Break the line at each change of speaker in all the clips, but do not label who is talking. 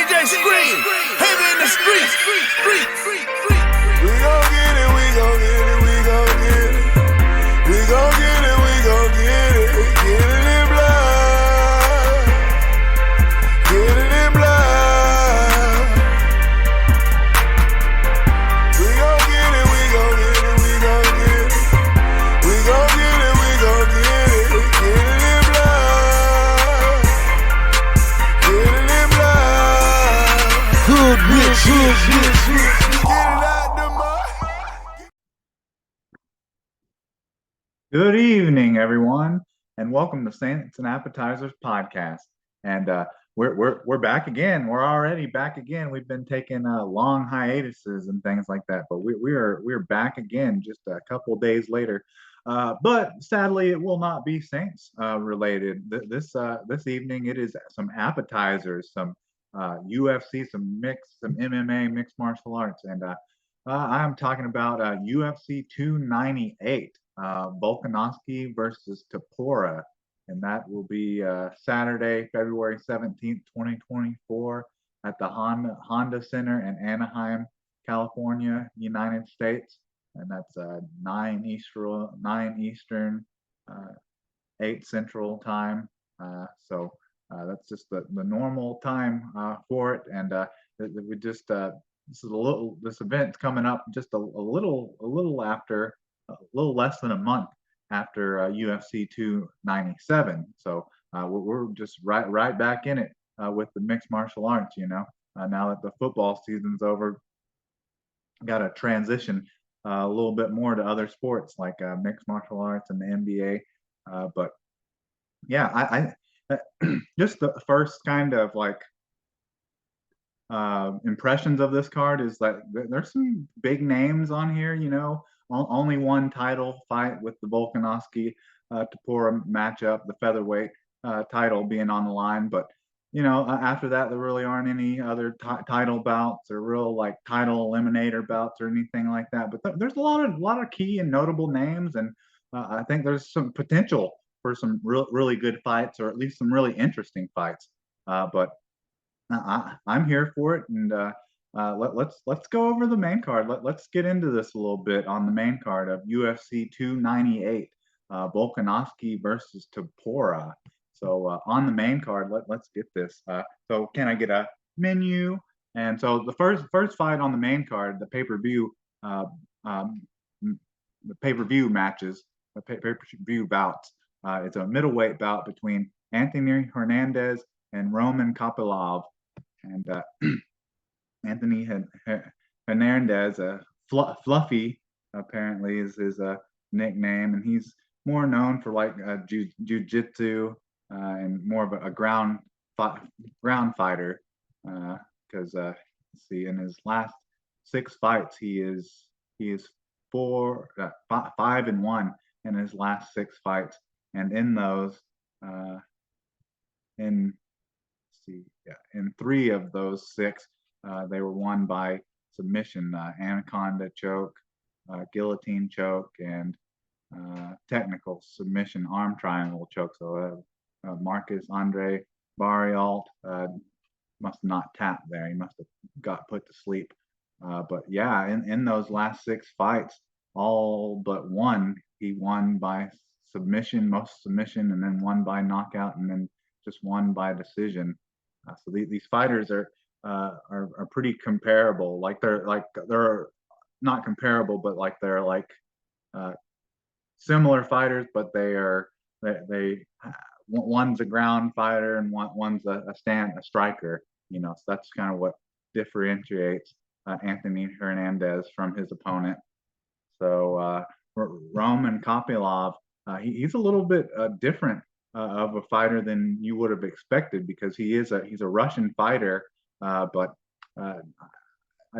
DJ Scream, heavy in the streets.
We gon' get it, we gon' get it, we gon' get it. We gon' get it, we gon' get it. Get it in blood. Get it in blood. We gon' get it, we gon' get it, we gon' get it. We gon' get it, we gon' get it. Get it in blood. Get it in blood.
Hood rich.
Get it out the mud.
Good evening, everyone, and welcome to Saints and Appetizers podcast. And we're back again. We're already back again. We've been taking long hiatuses and things like that, but we're back again just a couple days later. But sadly, it will not be Saints related. This evening, it is some appetizers, some UFC, some MMA, mixed martial arts, and I'm talking about UFC 298. Volkanovski versus Topuria, and that will be Saturday, February 17th, 2024, at the Honda Center in Anaheim, California, United States, and that's 9 Eastern, 8 Central time. So that's just the normal time for it, and we just this event's coming up just a little after. A little less than a month after UFC 297, so we're just right back in it with the mixed martial arts. Now that the football season's over, got to transition a little bit more to other sports like mixed martial arts and the NBA. But yeah, I just the first kind of like impressions of this card is that there's some big names on here. Only one title fight with the Volkanovski Topuria matchup, the featherweight title being on the line. But after that, there really aren't any other title bouts or real like title eliminator bouts or anything like that. But there's a lot of key and notable names, and I think there's some potential for some really good fights, or at least some really interesting fights. But I'm here for it, and let's go over the main card. Let's get into this a little bit on the main card of UFC 298, Volkanovski versus Topuria. So on the main card, let's get this. So can I get a menu? And so the first fight on the main card, the pay-per-view matches, the pay-per-view bouts. It's a middleweight bout between Anthony Hernandez and Roman Kopylov. And Anthony Hernandez, Fluffy, apparently is his nickname, and he's more known for like jiu-jitsu and more of a ground fighter. Because let's see, in his last 6 fights, he is 5-1 in his last 6 fights, and in those, in 3 of those 6. They were won by submission, anaconda choke, guillotine choke, and technical submission arm triangle choke. So Marcus Andre Barrialt must have not tapped there. He must have got put to sleep. But yeah, in those last 6 fights, all but one, he won by submission, most submission, and then one by knockout, and then just one by decision. So these fighters are pretty comparable. They're not comparable, but like they're like similar fighters, but they one's a ground fighter and one's a striker. So that's kind of what differentiates Anthony Hernandez from his opponent. So Roman Kopylov, he's a little bit different of a fighter than you would have expected, because he's a Russian fighter, but I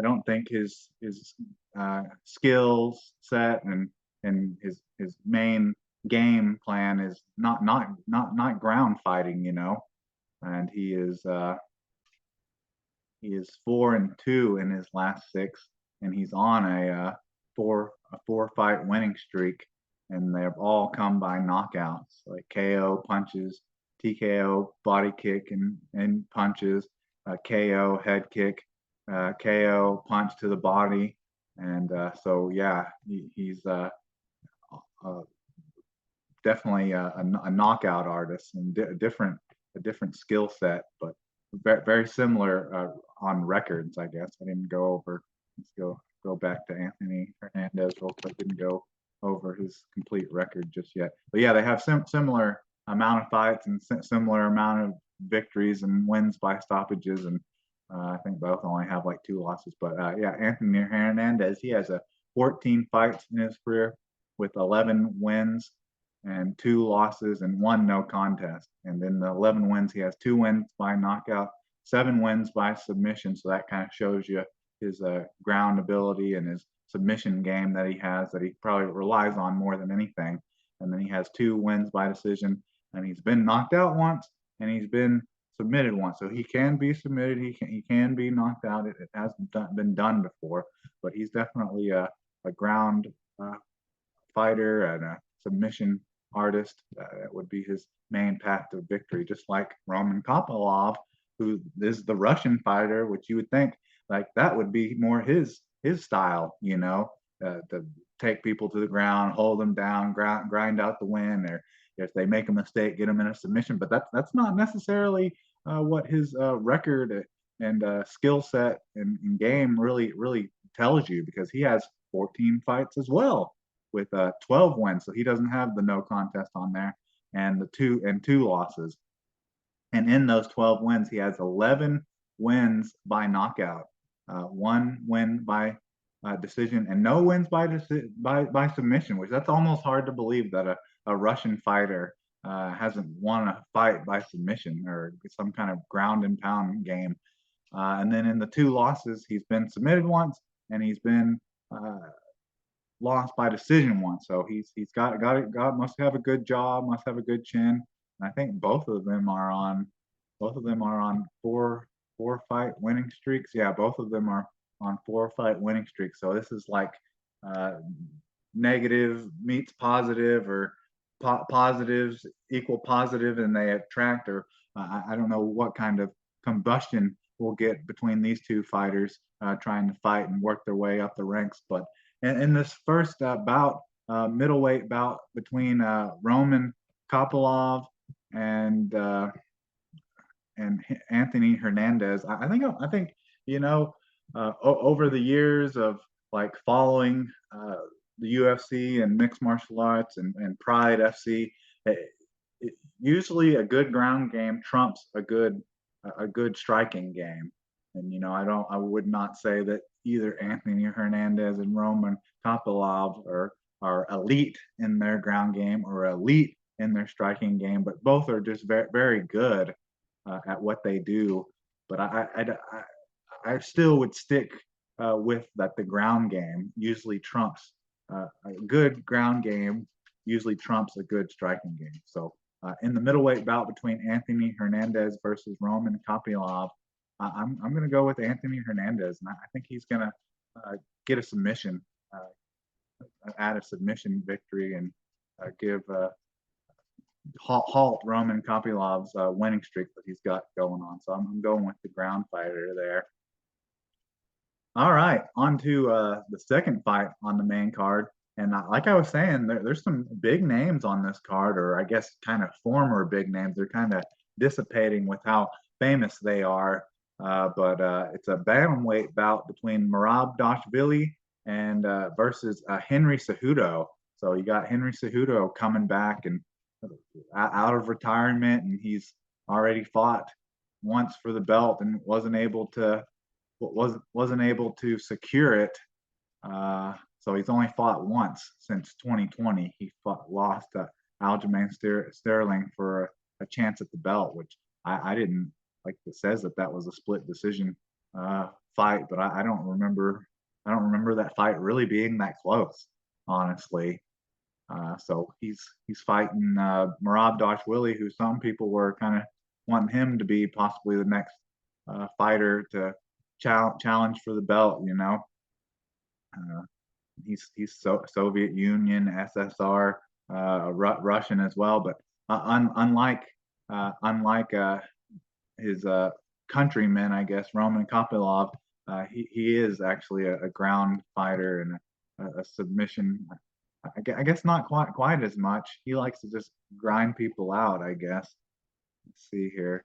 don't think his skills set and his main game plan is not ground fighting, and he is 4-2 in his last 6, and he's on a 4-fight winning streak. And they've all come by knockouts, like KO punches, TKO body kick and punches, KO, head kick, KO, punch to the body, and so yeah, he's uh, definitely a knockout artist and a different skill set, but very similar on records. I guess I didn't go over. Let's go back to Anthony Hernandez real quick. Didn't go over his complete record just yet. But yeah, they have similar amount of fights and similar amount of victories and wins by stoppages, and I think both only have like 2 losses. But yeah, Anthony Hernandez, he has 14 fights in his career with 11 wins and 2 losses and 1 no contest. And then the 11 wins, he has 2 wins by knockout, 7 wins by submission. So that kind of shows you his ground ability and his submission game that he has, that he probably relies on more than anything. And then he has 2 wins by decision, and he's been knocked out once, and he's been submitted once. So he can be submitted. He can be knocked out. It hasn't been done before, but he's definitely a ground fighter and a submission artist. That would be his main path to victory, just like Roman Kopylov, who is the Russian fighter, which you would think like that would be more his style, to take people to the ground, hold them down, grind out the win, or if they make a mistake, get them in a submission. But that's not necessarily what his record and skill set and game really tells you, because he has 14 fights as well with 12 wins, so he doesn't have the no contest on there, and the 2 losses. And in those 12 wins, he has 11 wins by knockout, 1 win by decision, and no wins by submission, which that's almost hard to believe that a Russian fighter hasn't won a fight by submission or some kind of ground and pound game. And then in the 2 losses, he's been submitted once, and he's been lost by decision once. So he's got must have a good jaw, must have a good chin. And I think both of them are on 4 fight winning streaks. Yeah, both of them are on 4 fight winning streaks. So this is like negative meets positive, or positives equal positive, and they attract, or I don't know what kind of combustion we'll get between these 2 fighters trying to fight and work their way up the ranks. But in this first bout, middleweight bout between Roman Kopylov and Anthony Hernandez, I think over the years of like following the UFC and mixed martial arts and Pride FC, usually a good ground game trumps a good striking game. And I would not say that either Anthony Hernandez and Roman Kopylov are elite in their ground game or elite in their striking game, but both are just very, very good at what they do. But I still would stick with that the ground game usually trumps a good ground game usually trumps a good striking game. So in the middleweight bout between Anthony Hernandez versus Roman Kopylov, I'm going to go with Anthony Hernandez, and I think he's going to get a submission, add a submission victory, and give halt Roman Kopylov's winning streak that he's got going on. So I'm going with the ground fighter there. All right, on to the second fight on the main card. And like I was saying, there's some big names on this card, or I guess kind of former big names. They're kind of dissipating with how famous they are. But it's a bantamweight bout between Merab Dashvili and versus Henry Cejudo. So you got Henry Cejudo coming back and out of retirement, and he's already fought once for the belt and wasn't able to secure it. So he's only fought once since 2020. He lost to Aljamain Sterling for a chance at the belt, which I didn't like. It says that was a split decision fight, but I don't remember that fight really being that close, honestly. So he's fighting Merab Dashvili, who some people were kind of wanting him to be possibly the next fighter to challenge for the belt. He's Soviet Union, SSR, Russian as well, but unlike his countryman, I guess, Roman Kopylov. He is actually a ground fighter and a submission. I guess not quite as much. He likes to just grind people out, I guess. Let's see here,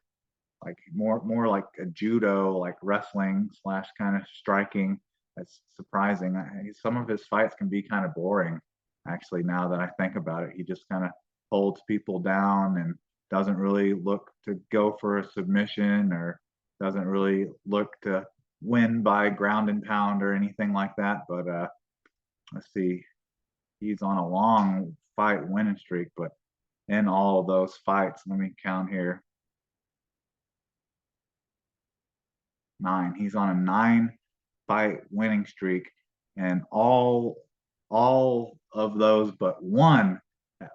like more like a judo, like wrestling slash kind of striking. That's surprising. Some of his fights can be kind of boring, actually. Now that I think about it, he just kind of holds people down and doesn't really look to go for a submission or doesn't really look to win by ground and pound or anything like that. But let's see, he's on a long fight winning streak, but in all of those fights, let me count here, 9. He's on a 9-fight winning streak, and all of those but one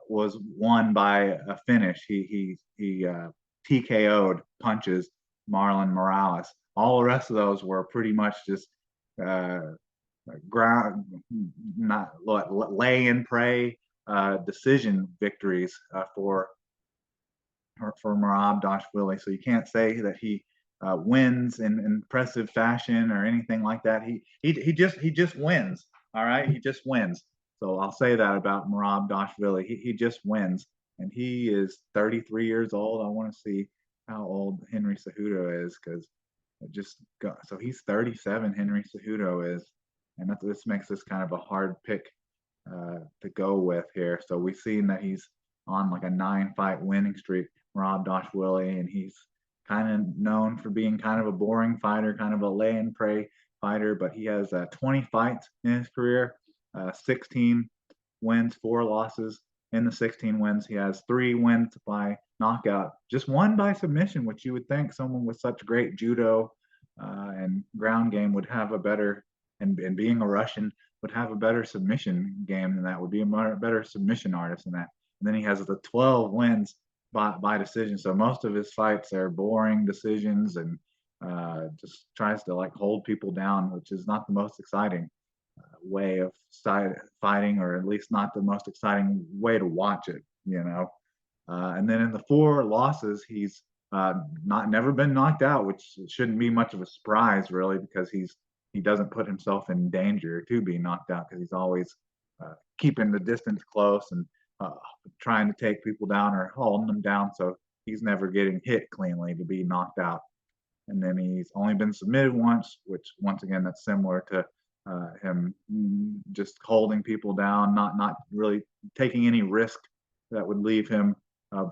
was won by a finish. He TKO'd punches Marlon Morales. All the rest of those were pretty much just uh, ground, not lay and pray decision victories for Merab Dashvili. So you can't say that he wins in impressive fashion or anything like that. He just wins. All right, he just wins. So I'll say that about Merab Dashvili. He just wins, and he is 33 years old. I want to see how old Henry Cejudo is because so he's 37. Henry Cejudo is, and this makes this kind of a hard pick to go with here. So we've seen that he's on like a 9-fight winning streak, Rob Dashvili, and he's kind of known for being kind of a boring fighter, kind of a lay and pray fighter, but he has 20 fights in his career, 16 wins, 4 losses. In the 16 wins, he has 3 wins by knockout, just 1 by submission, which you would think someone with such great judo and ground game would have a better, and being a Russian, would have a better submission game than that, would be a better submission artist than that. And then he has the 12 wins by decision. So most of his fights are boring decisions and just tries to like hold people down, which is not the most exciting way of fighting, or at least not the most exciting way to watch it, you know. And then in the 4 losses, he's not never been knocked out, which shouldn't be much of a surprise really, because he doesn't put himself in danger to be knocked out because he's always keeping the distance close and trying to take people down or holding them down. So he's never getting hit cleanly to be knocked out. And then he's only been submitted once, which once again, that's similar to him just holding people down, not really taking any risk that would leave him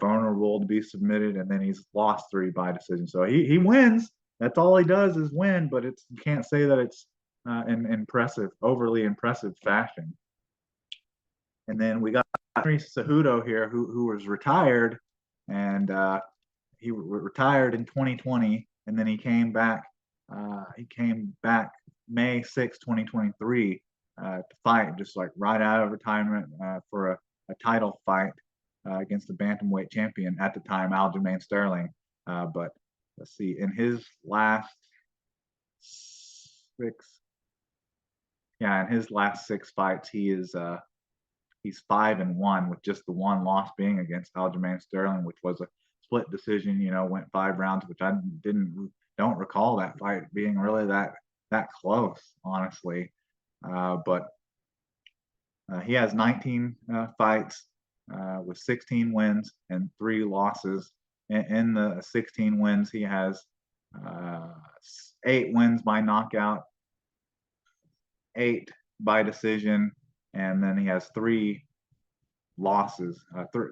vulnerable to be submitted. And then he's lost 3 by decision. So he wins. That's all he does is win, but you can't say that it's in overly impressive fashion. And then we got Henry Cejudo here, who was retired, and he retired in 2020, and then he came back. He came back May 6, 2023, to fight, just like right out of retirement for a title fight against the bantamweight champion at the time, Aljamain Sterling. But let's see, in his last 6, in his last 6 fights, he's 5-1 with just the 1 loss being against Aljamain Sterling, which was a split decision. You know, went 5 rounds, which I don't recall that fight being really that close, honestly. But he has 19 fights with 16 wins and 3 losses. In the 16 wins, he has 8 wins by knockout, 8 by decision, and then he has 3 losses,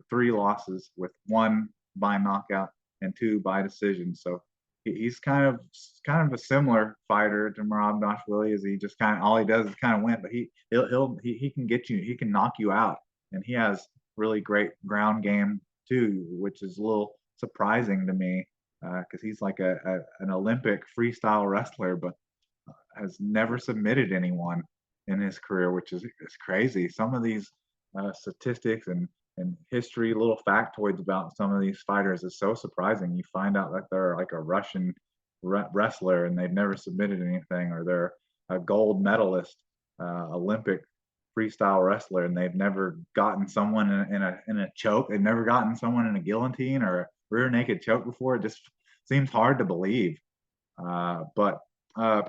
3 losses with 1 by knockout and 2 by decision. So he's kind of a similar fighter to Merab Dashvili. Is he just kind of all he does is kind of win, but he can get you, he can knock you out, and he has really great ground game too, which is a little surprising to me because he's like an Olympic freestyle wrestler, but has never submitted anyone in his career, which is crazy. Some of these statistics and history, little factoids about some of these fighters is so surprising. You find out that they're like a Russian wrestler and they've never submitted anything, or they're a gold medalist, Olympic freestyle wrestler, and they've never gotten someone in a choke. They've never gotten someone in a guillotine or a rear naked choke before. It just seems hard to believe But uh,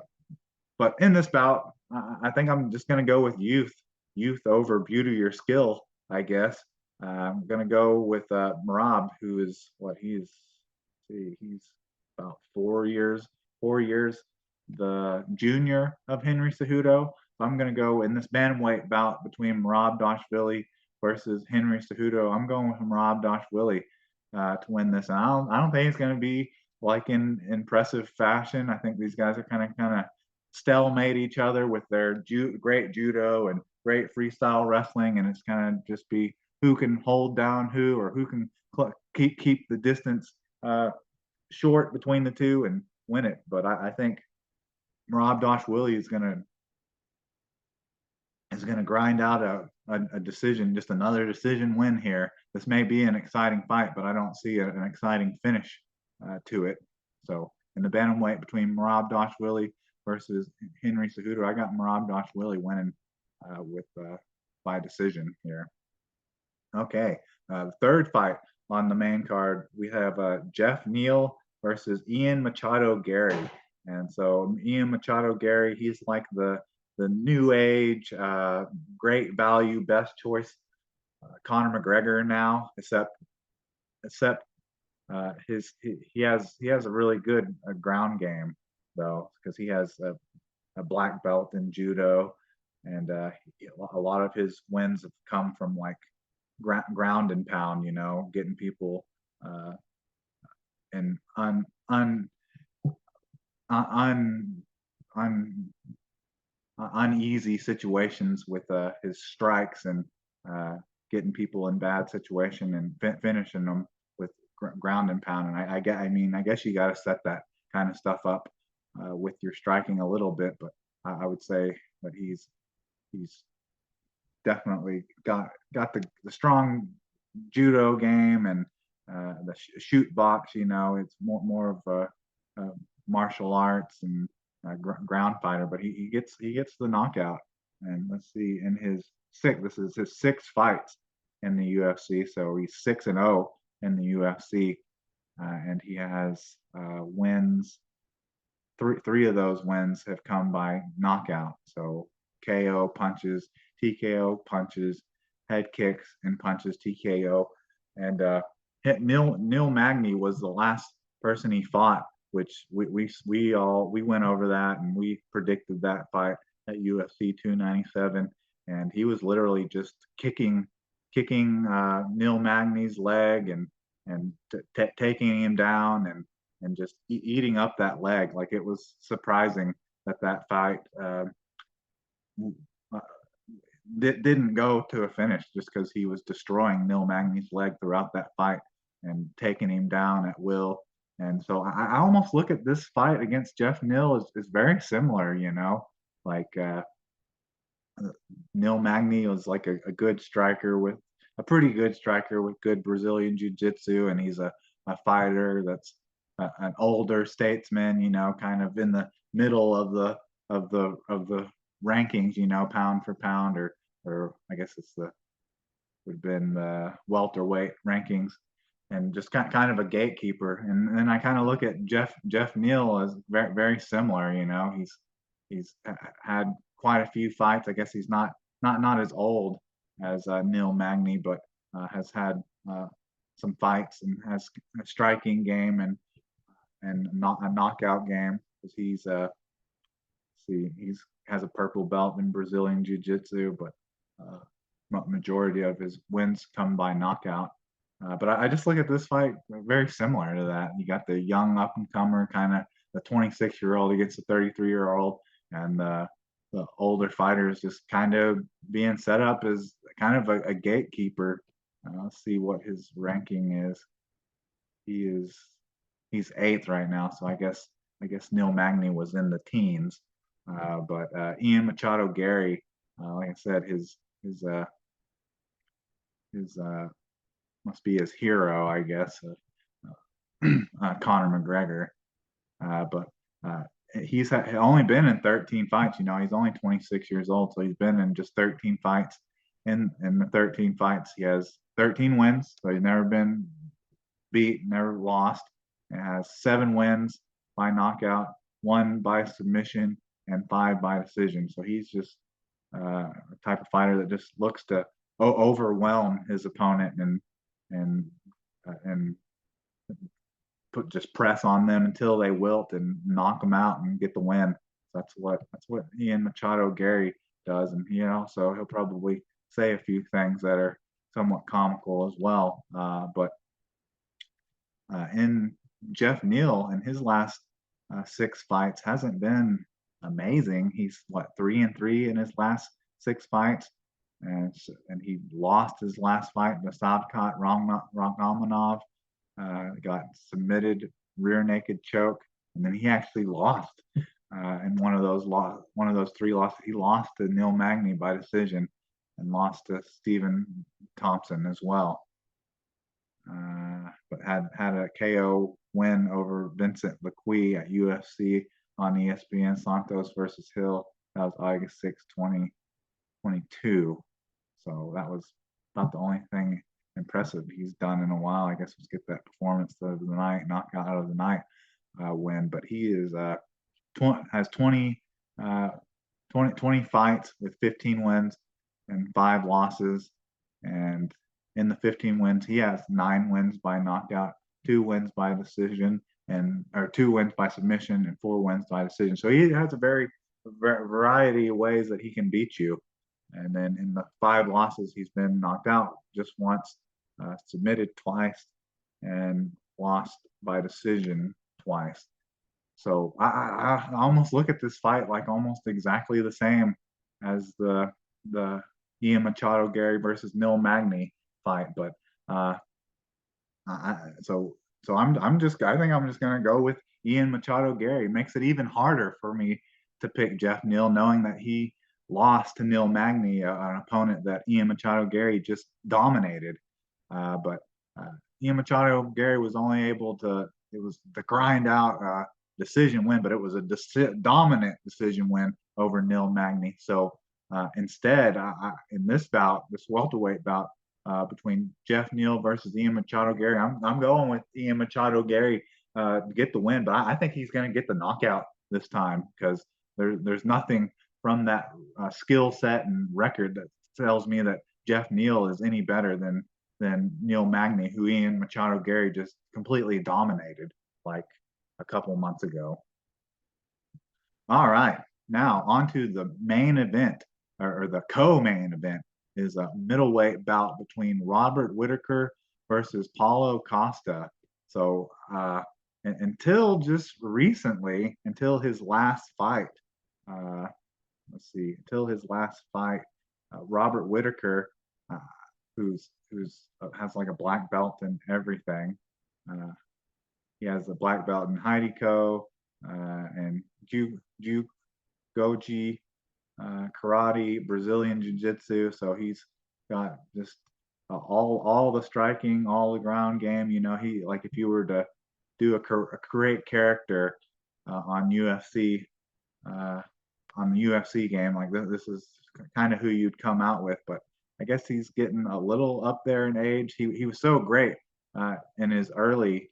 but in this bout, I think I'm just going to go with youth over beauty or skill, I guess. I'm going to go with Marab, who is what he's about 4 years the junior of Henry Cejudo. So I'm going to go in this bantamweight bout between Marab Dashvili versus Henry Cejudo. I'm going with Marab Dashvili to win this, and I don't think it's going to be like in impressive fashion. I think these guys are kind of stalemate each other with their great judo and great freestyle wrestling, and it's kind of just be who can hold down who or who can keep the distance short between the two and win it. But I think Rob Willie is gonna grind out a decision, just another decision win here. This may be an exciting fight, but I don't see an exciting finish to it. So in the bantamweight between Rob Willie versus Henry Cejudo, I got Rob Willie winning with by decision here. Okay, the third fight on the main card, we have Jeff Neal versus Ian Machado Gary. And so Ian Machado Gary, he's like the new age, great value, best choice Conor McGregor now, except he has a really good ground game though, because he has a black belt in judo, and a lot of his wins have come from like ground and pound, getting people in un, un, uneasy situations with his strikes, and getting people in bad situation and finishing them with ground and pound. And I guess you got to set that kind of stuff up with your striking a little bit, but I would say that he's definitely got the strong judo game and the shoot box. It's more of a martial arts and ground fighter, but he gets the knockout. And let's see, this is his sixth fights in the UFC, so he's 6-0 in the UFC, and he has wins. Three of those wins have come by knockout, so KO punches, TKO punches, head kicks, and punches, TKO. And Neil Magny was the last person he fought, which we went over that, and we predicted that fight at UFC 297, and he was literally just kicking Neil Magny's leg and taking him down and just eating up that leg. Like, it was surprising that fight didn't go to a finish, just because he was destroying Neil Magny's leg throughout that fight and taking him down at will. And so I almost look at this fight against Jeff Neal as very similar, like Neil Magny was like a pretty good striker with good Brazilian jiu-jitsu, and he's a fighter that's an older statesman, kind of in the middle of the rankings, pound for pound, or I guess would have been the welterweight rankings, and just kind of a gatekeeper. And then I kind of look at Jeff Neal as very, very similar. He's had quite a few fights. I guess he's not as old as Neil Magny, but has had some fights and has a striking game and not a knockout game, because he's has a purple belt in Brazilian Jiu-Jitsu, but majority of his wins come by knockout. But I just look at this fight very similar to that. You got the young up and comer, kind of the 26-year-old against the 33-year-old, and the older fighter is just kind of being set up as kind of a gatekeeper. Let's see what his ranking is. He's eighth right now, so I guess Neil Magny was in the teens. But Ian Machado Gary, like I said, his must be his hero, I guess, Conor McGregor. But he's only been in 13 fights. He's only 26 years old, so he's been in just 13 fights. In the 13 fights, he has 13 wins, so he's never been beat, never lost, and has 7 wins by knockout, 1 by submission, and 5 by decision. So he's just a type of fighter that just looks to overwhelm his opponent and and just press on them until they wilt and knock them out and get the win. That's what Ian Machado Gary does, and he'll probably say a few things that are somewhat comical as well. But in Jeff Neal in his last 6 fights hasn't been amazing. He's 3-3 in his last 6 fights, and he lost his last fight to Savkat Rachmanov. Got submitted rear naked choke, and then he actually lost in one of those 3 losses. He lost to Neil Magny by decision, and lost to Stephen Thompson as well. But had a KO win over Vincent Lequi at UFC on ESPN, Santos versus Hill. That was August 6, 2022. So that was about the only thing impressive he's done in a while. I guess was get that performance of the night, knockout of the night win. But he is has 20 fights with 15 wins and 5 losses, and in the 15 wins, he has 9 wins by knockout, 2 wins by decision, or 2 wins by submission, and 4 wins by decision. So he has a variety of ways that he can beat you. And then in the 5 losses, he's been knocked out just once, submitted twice, and lost by decision twice. So I almost look at this fight like almost exactly the same as the Ian Machado Gary versus Neil Magny fight. But I think I'm just gonna go with Ian Machado Gary. It makes it even harder for me to pick Jeff Neal, knowing that he lost to Neil Magny, an opponent that Ian Machado Gary just dominated. But Ian Machado Gary was only able to, it was the grind out decision win, but it was a dominant decision win over Neil Magny. So instead, in this welterweight bout between Jeff Neal versus Ian Machado Gary, I'm going with Ian Machado Gary to get the win, but I think he's going to get the knockout this time, because there's nothing from that skill set and record that tells me that Jeff Neal is any better than Neil Magny, who Ian Machado Gary just completely dominated like a couple months ago. All right, now on to the main event, or the co-main event, is a middleweight bout between Robert Whitaker versus Paulo Costa. So until just recently, until his last fight, Robert Whitaker, who's has like a black belt in everything. He has a black belt in Haidiko and Goji, karate, Brazilian jiu-jitsu. So he's got just all the striking, all the ground game. He, like, if you were to do a great character on UFC, on the UFC game, like this is kind of who you'd come out with. But I guess he's getting a little up there in age. He was so great in his early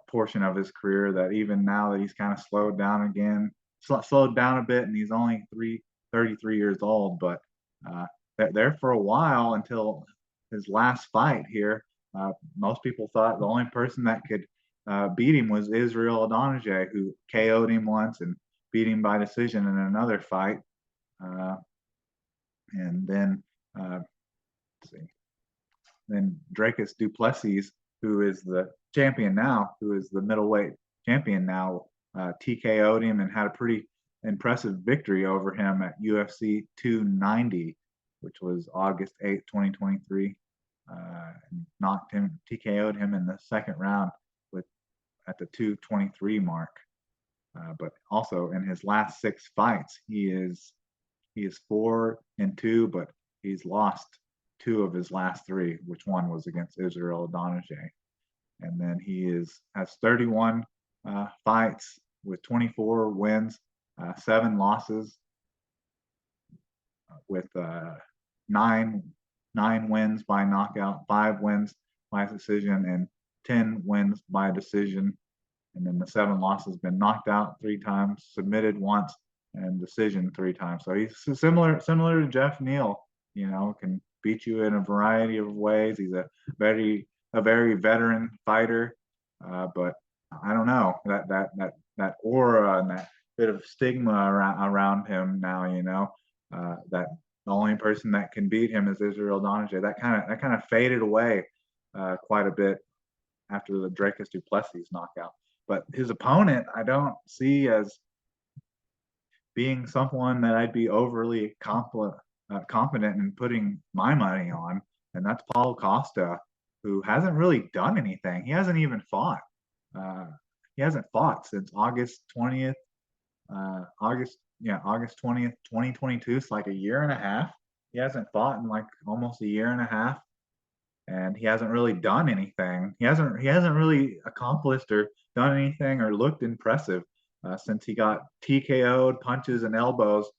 portion of his career that even now that he's kind of slowed down a bit, and he's only 33 years old. But there for a while, until his last fight here, most people thought the only person that could beat him was Israel Adonijah, who KO'd him once and beat him by decision in another fight. And then then Dracus du Plessis, who is the champion now, who is the middleweight champion now, TKO'd him and had a pretty impressive victory over him at UFC 290, which was August 8th, 2023. TKO'd him in the second round at the 223 mark. But also in his last 6 fights, he is 4-2, but he's lost 2 of his last 3, which one was against Israel Adonijah. And then he has 31 fights with 24 wins, 7 losses, with 9 wins by knockout, 5 wins by decision, and 10 wins by decision. And then the 7 losses, been knocked out 3 times, submitted once, and decision 3 times. So he's similar to Jeff Neal. Can beat you in a variety of ways. He's a very veteran fighter, but I don't know, that aura and that bit of stigma around him now. That the only person that can beat him is Israel Donajee. That kind of faded away quite a bit after the Dracus du Plessis knockout. But his opponent, I don't see as being someone that I'd be overly confident in putting my money on, and that's Paulo Costa, who hasn't really done anything. He hasn't even fought. He hasn't fought since August 20th. August 20th, 2022. It's like a year and a half. He hasn't fought in like almost a year and a half, and he hasn't really done anything. He hasn't really accomplished or done anything or looked impressive since he got TKO'd, punches and elbows,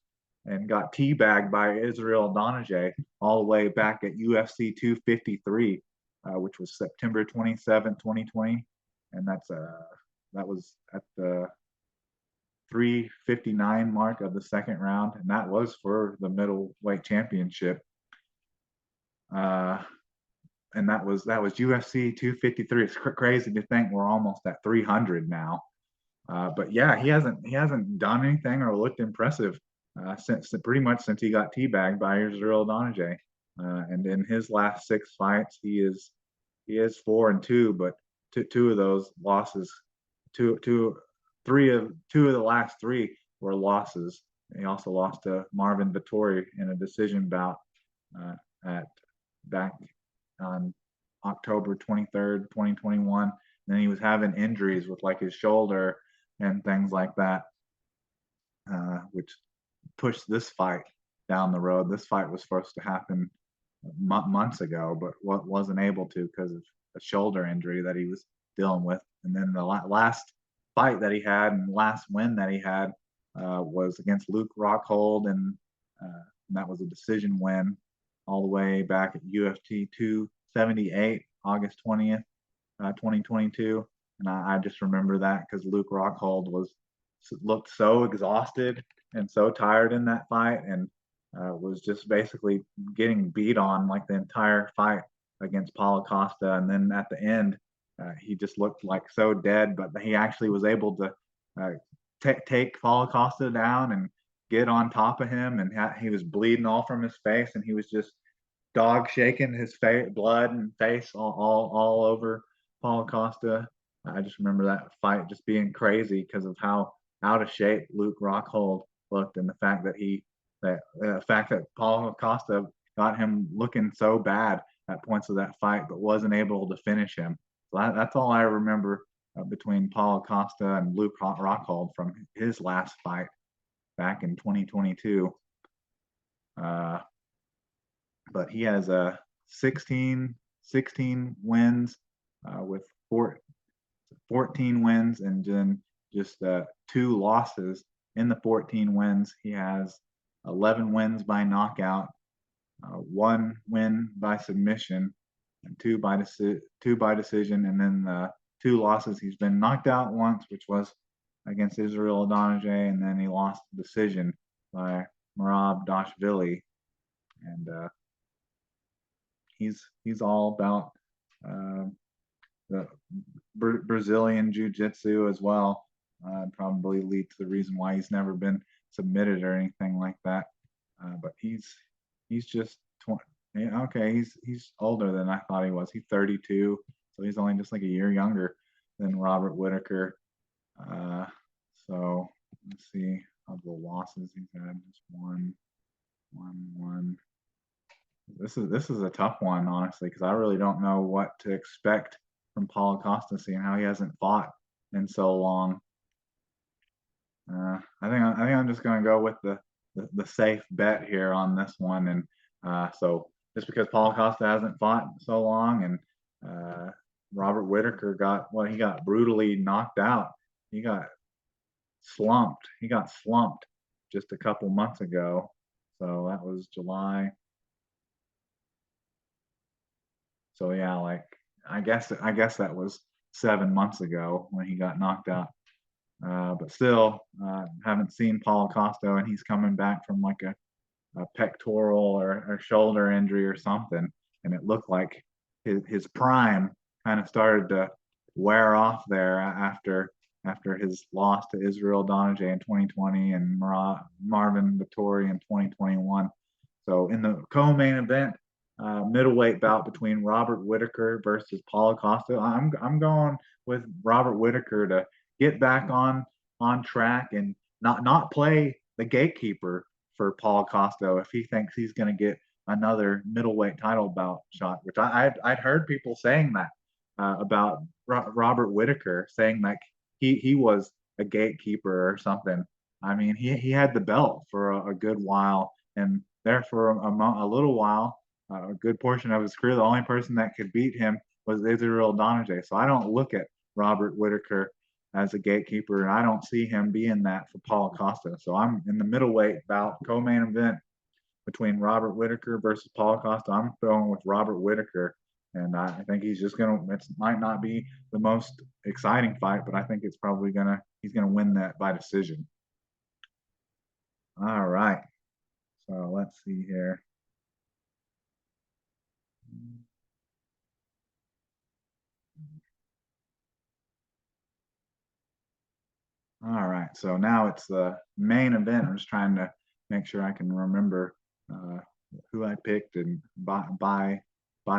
and got teabagged by Israel Donajee all the way back at UFC 253, which was September 27th, 2020, and that was at the 359 mark of the second round, and that was for the middleweight championship. And that was UFC 253. It's crazy to think we're almost at 300 now. But yeah, he hasn't done anything or looked impressive since he got teabagged by Israel Donajee. And in his last 6 fights, he is 4-2, but two of those losses, two of the last 3 were losses. He also lost to Marvin Vettori in a decision bout back on October 23rd, 2021. And then he was having injuries with like his shoulder and things like that, which pushed this fight down the road. This fight was supposed to happen months ago, but wasn't able to because of a shoulder injury that he was dealing with. And then the last fight that he had and last win that he had was against Luke Rockhold, and that was a decision win all the way back at UFC 278, August 20th, 2022. And I just remember that because Luke Rockhold looked so exhausted and so tired in that fight, and was just basically getting beat on like the entire fight against Paulo Costa. And then at the end, he just looked like so dead, but he actually was able to take Paulo Costa down and get on top of him, and he was bleeding all from his face, and he was just dog shaking his face, blood and face all over Paulo Costa. I just remember that fight just being crazy because of how out of shape Luke Rockhold looked, and the fact that Paulo Costa got him looking so bad at points of that fight, but wasn't able to finish him. So that's all I remember between Paulo Costa and Luke Rockhold from his last fight back in 2022. But he has 16 wins with 14 wins, and then just 2 losses. In the 14 wins, he has 11 wins by knockout, 1 win by submission, and 2 by decision. And then the 2 losses, he's been knocked out once, which was against Israel Adonijay, and then he lost the decision by Merab Dashvili. And he's all about the Brazilian jiu-jitsu as well. Probably lead to the reason why he's never been submitted or anything like that. But he's just 20. Okay, he's older than I thought he was. He's 32, so he's only just like a year younger than Robert Whitaker. So let's see of the losses he's had. Just one. This is a tough one, honestly, because I really don't know what to expect from Paulo Costa, seeing how he hasn't fought in so long. I think I'm just going to go with the safe bet here on this one, and so just because Paulo Costa hasn't fought so long, and Robert Whitaker got brutally knocked out. He got slumped just a couple months ago. So that was July. So yeah, like I guess that was 7 months ago when he got knocked out. But still, haven't seen Paulo Costa, and he's coming back from like a pectoral or shoulder injury or something, and it looked like his prime kind of started to wear off there after his loss to Israel Donajee in 2020 and Marvin Vettori in 2021. So in the co-main event, middleweight bout between Robert Whitaker versus Paulo Costa, I'm going with Robert Whitaker to get back on track and not play the gatekeeper for Paulo Costa if he thinks he's going to get another middleweight title bout shot, which I'd heard people saying that about Robert Whitaker, saying like he was a gatekeeper or something. I mean, he had the belt for a good while, and there for a little while, a good portion of his career, the only person that could beat him was Israel Donajee. So I don't look at Robert Whitaker as a gatekeeper, and I don't see him being that for Paulo Costa. So I'm in the middleweight bout, co-main event between Robert Whitaker versus Paulo Costa. I'm going with Robert Whitaker, and I think he's just gonna. It might not be the most exciting fight, but I think it's probably he's gonna win that by decision. All right, so let's see here. All right, so now it's the main event. I'm just trying to make sure I can remember uh, who I picked and by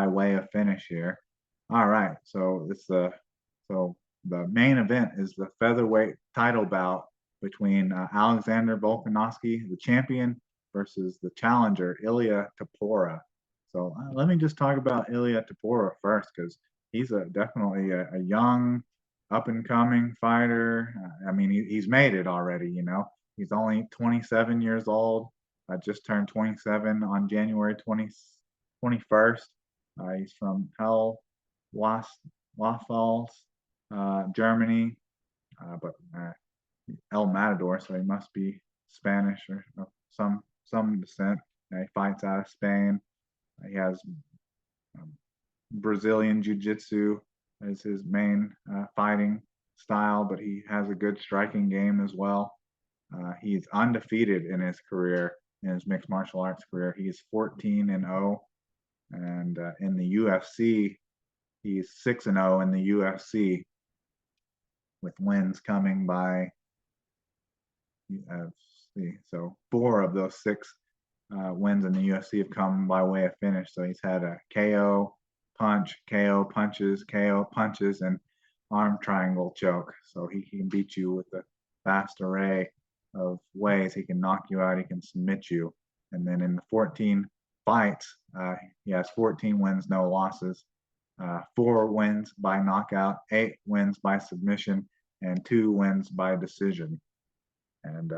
way of finish here. All right, so the main event is the featherweight title bout between Alexander Volkanovski, the champion, versus the challenger Ilia Topuria. So let me just talk about Ilia Topuria first, because he's definitely a young, up and coming fighter. I mean, he's made it already. He's only 27 years old. I just turned 27 on January 21st. He's from Hell Laufals, Germany, but El Matador, so he must be Spanish or some descent. He fights out of Spain. He has um, Brazilian Jiu-Jitsu as his main fighting style, but he has a good striking game as well. He's undefeated in his career, in his mixed martial arts career. He's 14-0, and in the UFC, he's 6-0 in the UFC, with wins coming by. So 4 of those 6 wins in the UFC have come by way of finish. So he's had a KO, punch, KO, punches, KO, punches, and arm triangle choke. So he can beat you with a vast array of ways. He can knock you out, he can submit you. And then in the 14 fights, he has 14 wins, no losses, 4 wins by knockout, 8 wins by submission, and 2 wins by decision. And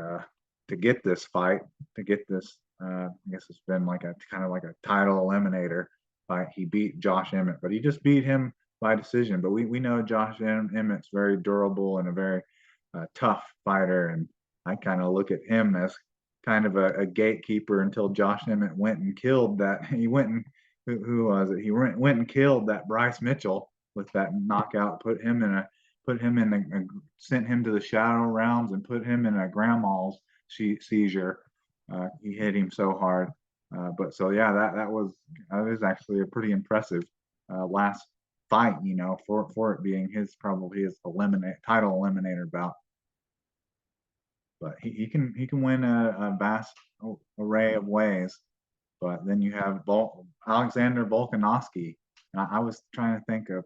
to get this fight, to get this, I guess it's been like a kind of like a title eliminator fight. He beat Josh Emmett, but he just beat him by decision. But we know Josh Emmett's very durable and a very tough fighter, and I kind of look at him as kind of a gatekeeper until Josh Emmett went and killed that. He went and who was it? He went and killed that Bryce Mitchell with that knockout. Sent him to the shadow realms and put him in a grandma's seizure. He hit him so hard. But so yeah, that was actually a pretty impressive last fight, for it being probably his title eliminator bout. But he can win a vast array of ways. But then you have Alexander Volkanovski. I was trying to think of.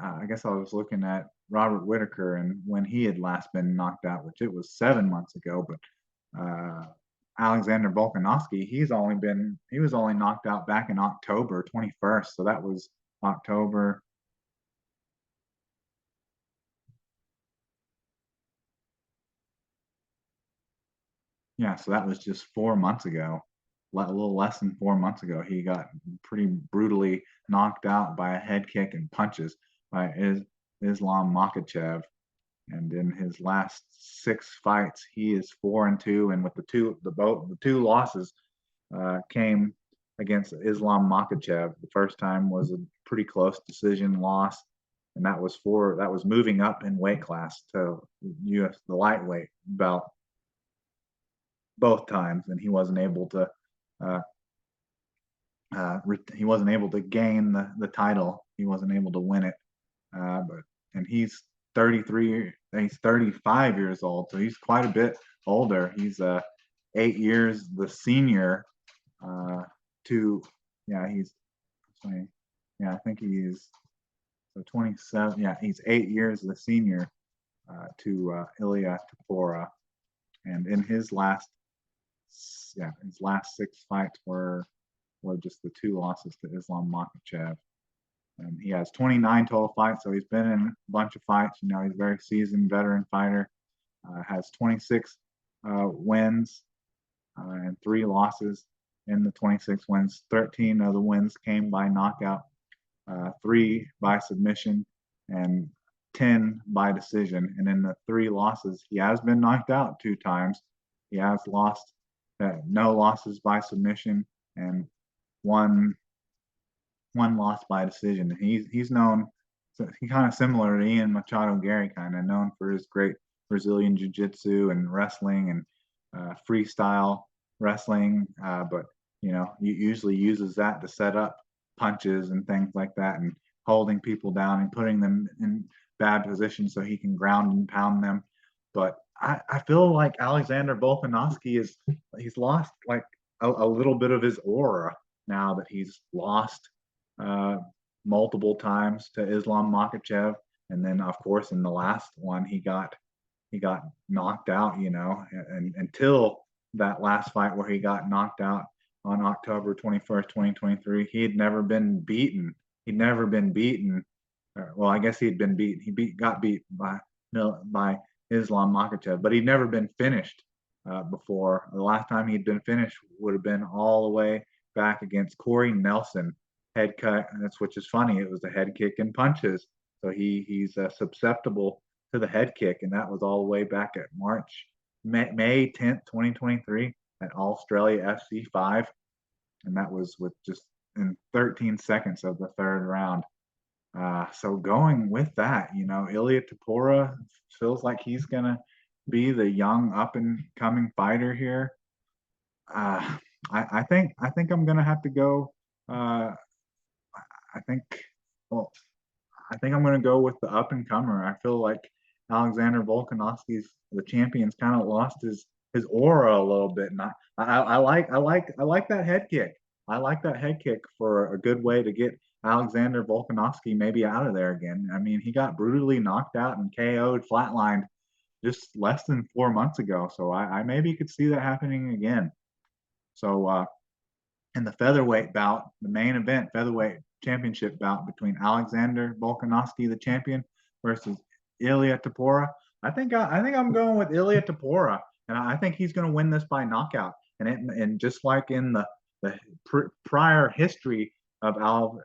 I guess I was looking at Robert Whitaker and when he had last been knocked out, which it was 7 months ago. But Alexander Volkanovski, he was only knocked out back in October 21st. So that was October. Yeah, so that was just 4 months ago, a little less than 4 months ago. He got pretty brutally knocked out by a head kick and punches by Islam Makhachev. And in his last 6 fights, he is 4-2, and with the two losses came against Islam Makhachev. The first time was a pretty close decision loss, and that was moving up in weight class to the lightweight belt both times, and he wasn't able to uh, he wasn't able to gain the title. He wasn't able to win it. But and he's 33. He's 35 years old, so he's quite a bit older. He's 8 years the senior to he's I think he's so 27. Yeah, he's 8 years the senior to Ilia Topuria, and in his last six fights were just the two losses to Islam Makhachev. And he has 29 total fights, so he's been in a bunch of fights. He's a very seasoned veteran fighter. Has 26 wins and 3 losses in the 26 wins. 13 of the wins came by knockout, 3 by submission, and 10 by decision. And in the 3 losses, he has been knocked out 2 times. He has lost no losses by submission and one loss by decision. He's known, so he's kind of similar to Ian Machado Gary, kind of known for his great Brazilian jiu-jitsu and wrestling and freestyle wrestling, but he usually uses that to set up punches and things like that, and holding people down and putting them in bad positions so he can ground and pound them. But I feel like Alexander Volkanovski he's lost like a little bit of his aura now that he's lost multiple times to Islam Makhachev, and then of course in the last one he got knocked out. And until that last fight where he got knocked out on October 21st, 2023, he had never been beaten. He'd never been beaten. Well, I guess he had been beaten. Got beat by Islam Makhachev, but he'd never been finished before. The last time he'd been finished would have been all the way back against Corey Nelson, head cut. Which is funny. It was a head kick and punches, so he's susceptible to the head kick, and that was all the way back at May 10th, 2023, at Australia FC 5, and that was with just in 13 seconds of the third round. So going with that, Ilia Topuria feels like he's gonna be the young up and coming fighter here. I think I'm gonna have to go. I think well, I think I'm gonna go with the up and comer. I feel like Alexander Volkanovski's the champion's kind of lost his aura a little bit, and I like that head kick. I like that head kick for a good way to get Alexander Volkanovski maybe out of there again. I mean, he got brutally knocked out and KO'd, flatlined just less than 4 months ago. So I maybe could see that happening again. So in the featherweight bout, the main event featherweight championship bout between Alexander Volkanovski, the champion, versus Ilia Topuria, I think I'm going with Ilia Topuria, and I think he's going to win this by knockout. And just like in the prior history of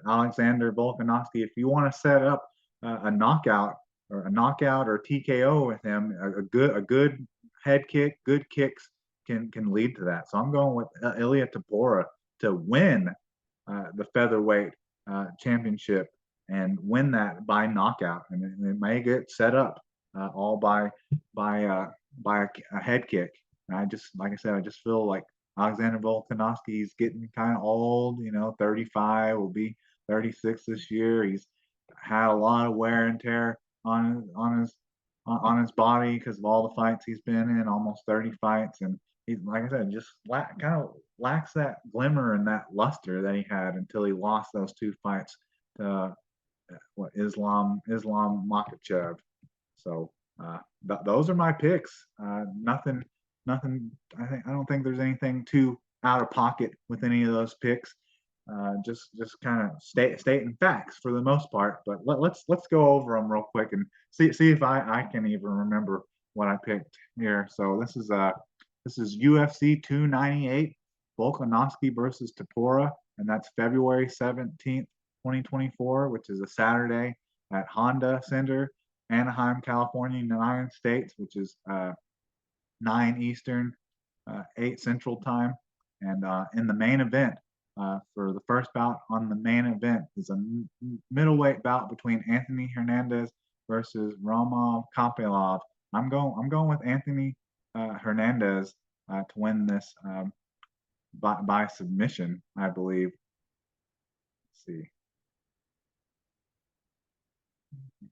Alexander Volkanovski, if you want to set up a knockout or TKO with him, a good head kick, good kicks can lead to that. So I'm going with Ilia Topuria to win the featherweight championship and win that by knockout, and it may get set up all by a head kick. And like I said, I just feel like Alexander Volkanovski is getting kind of old. 35, will be 36 this year. He's had a lot of wear and tear on his body because of all the fights he's been in, almost 30 fights, and he's, like I said, just kind of lacks that glimmer and that luster that he had until he lost those 2 fights to Islam Makhachev. So those are my picks. Nothing. I don't think there's anything too out of pocket with any of those picks. Just kind of stating facts for the most part. But let's go over them real quick and see if I can even remember what I picked here. So this is UFC 298, Volkanovski versus Topuria, and that's February 17th, 2024, which is a Saturday at Honda Center, Anaheim, California, United States, which is 9 Eastern, 8 Central time. And in the main event, for the first bout on the main event is a middleweight bout between Anthony Hernandez versus Roman Kopylov. I'm going with Anthony Hernandez to win this by submission, I believe. Let's see,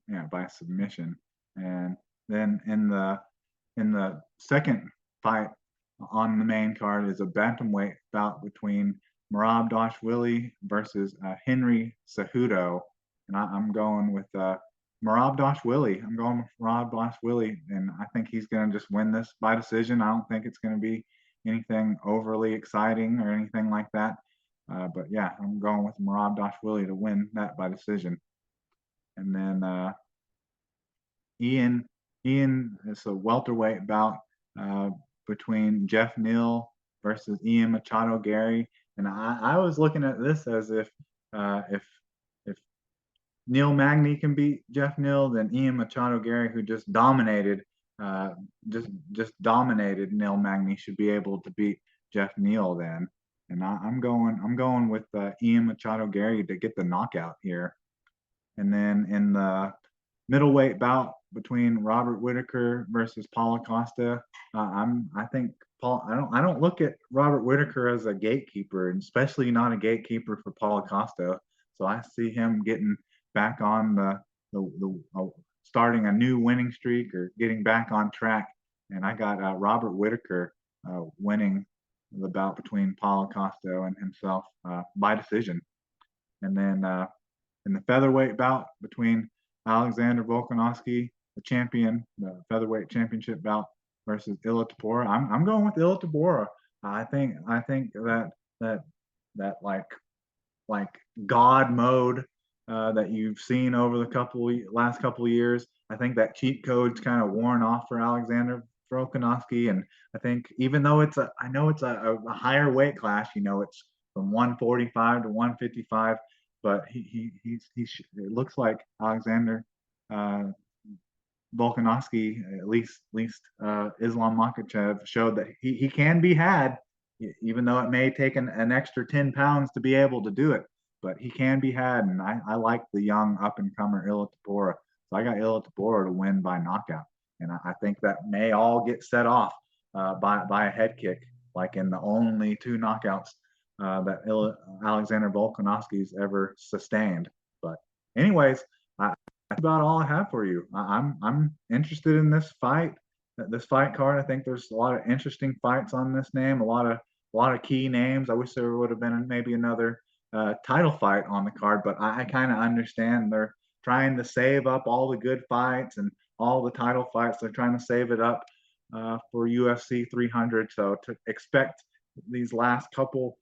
yeah, by submission. And then in the second fight on the main card is a bantamweight bout between Merab Dashwili versus Henry Cejudo, and I'm going with Merab Dashwili. I'm going with Merab Dashwili, and I think he's going to just win this by decision. I don't think it's going to be anything overly exciting or anything like that. But yeah, I'm going with Merab Dashwili to win that by decision. And then Ian Ian, it's a welterweight bout uh, between Jeff Neal versus Ian Machado Gary, and I was looking at this as if Neil Magny can beat Jeff Neal, then Ian Machado Gary, who uh, just dominated Neil Magny, should be able to beat Jeff Neal then. And I'm going with Ian Machado Gary to get the knockout here. And then in the middleweight bout between Robert Whitaker versus Paulo Costa, I think Paul. I don't look at Robert Whitaker as a gatekeeper, and especially not a gatekeeper for Paulo Costa. So I see him getting back on the starting a new winning streak or getting back on track. And I got Robert Whitaker winning the bout between Paulo Costa and himself by decision. And then in the featherweight bout between Alexander Volkanovski, the featherweight championship bout, versus Ilia Topuria. I'm going with Ilia Topuria. I think that that like God mode that you've seen over the last couple of years. I think that cheat code's kind of worn off for Alexander Volkanovski, and I think even though I know it's a higher weight class, it's from 145 to 155, but it looks like Alexander uh, Volkanovski, at least Islam Makhachev showed that he can be had, even though it may take an extra 10 pounds to be able to do it. But he can be had, and I like the young up and comer Ilia Topuria. So I got Ilia Topuria to win by knockout, and I think that may all get set off by a head kick, like in the only two knockouts Alexander Volkanovski's ever sustained. But anyways, that's about all I have for you. I'm interested in this fight card. I think there's a lot of interesting fights on this name, a lot of key names. I wish there would have been maybe another title fight on the card, but I kind of understand they're trying to save up all the good fights and all the title fights. They're trying to save it up for UFC 300. So to expect these last couple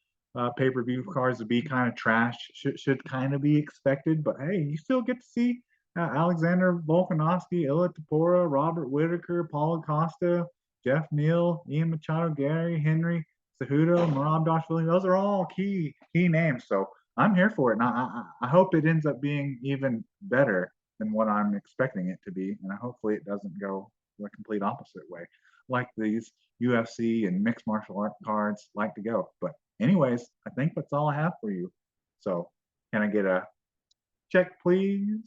pay-per-view cards to be kind of trash should kind of be expected. But hey, you still get to see Alexander Volkanovski, Ilia Topuria, Robert Whitaker, Paulo Costa, Jeff Neal, Ian Machado Gary, Henry Cejudo, Merab Dashwili. Those are all key names. So I'm here for it. And I hope it ends up being even better than what I'm expecting it to be. And hopefully it doesn't go the complete opposite way, like these UFC and mixed martial art cards like to go. But anyways, I think that's all I have for you. So can I get a check, please?